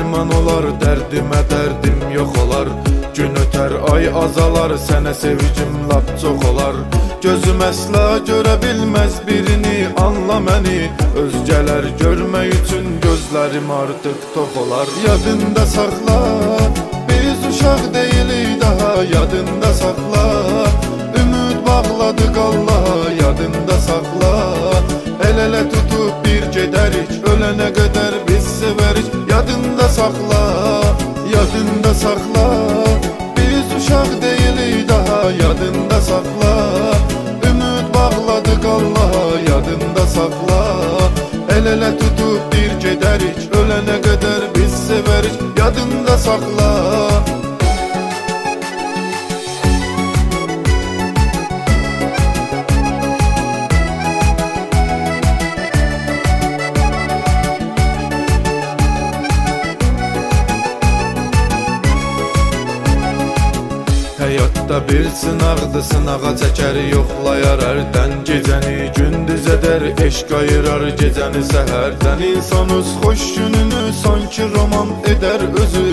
dərman olar, dərdimə dərdim yox olar. Gün ötər, ay azalar, sənə sevgim lap çox olar. Gözüm əsla görə bilməz birini, anla məni. Özgələr görmək üçün gözlərim artıq tox olar. Yadında saxla, biz uşaq deyilik daha, yadında saxla. Ümid bağladıq Allaha, yadında saxla. El-elə tutub bir gedərik, ölənə qədər biz sevərik. Yadında saxla, yadında saxla. Biz uşaq deyilik daha, yadında saxla. Ümid bağladıq Allaha, yadında saxla. El-elə tutub bir gedərik, ölənə qədər biz sevərik. Yadında saxla. Həyatda bir sınaqdır, sınağa çəkər, yoxlayar hərdən. Gecəni gündüz edər, eşq ayırar gecəni səhərdən. İnsan öz xoş gününü sanki roman edər özü.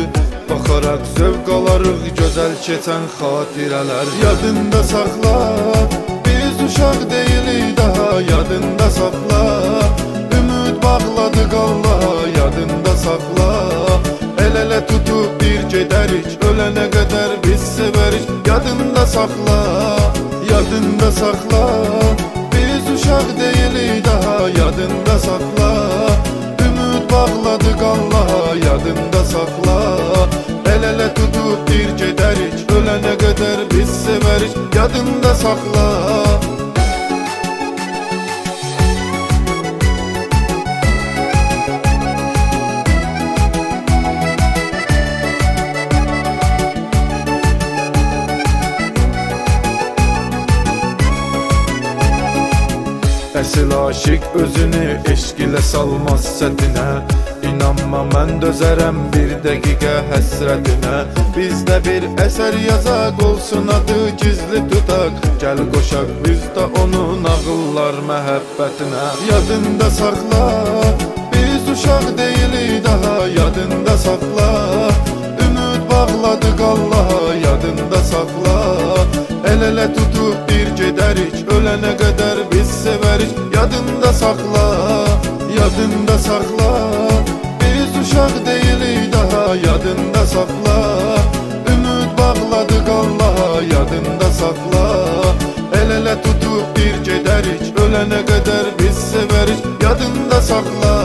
Baxaraq zövq alarıq gözəl keçən xatirələr. Yadında saxla, biz uşaq deyilik daha, yadında saxla. Ümid bağladıq Allaha, yadında saxla. El-elə tutub bir gedərik, ölənə qədər biz sevərik. Yadında saxla, yadında saxla. Biz uşaq deyilik daha, yadında saxla. Ümid bağladıq Allaha, yadında saxla. El-elə tutub bir gedərik, ölənə qədər biz sevərik. Yadında saxla. Əsil aşiq özünü eşq ilə salmaz sətinə. İnanma mən dözərəm bir dəqiqə həsrətinə. Bizdə bir əsər yazaq, olsun adı gizli tutaq. Gəl qoşaq biz də onun ağıllar məhəbbətinə. Yadında saxla, biz uşaq deyilik daha, yadında saxla. Ümid bağladıq Allaha, yadında saxla. El-elə tutub bir gedərik, ölənə qədər biz sevərik. Yadında saxla, yadında saxla. Biz uşaq deyilik daha, yadında saxla. Ümid bağladıq Allaha, yadında saxla. El-elə tutub bir gedərik, ölənə qədər biz sevərik. Yadında saxla.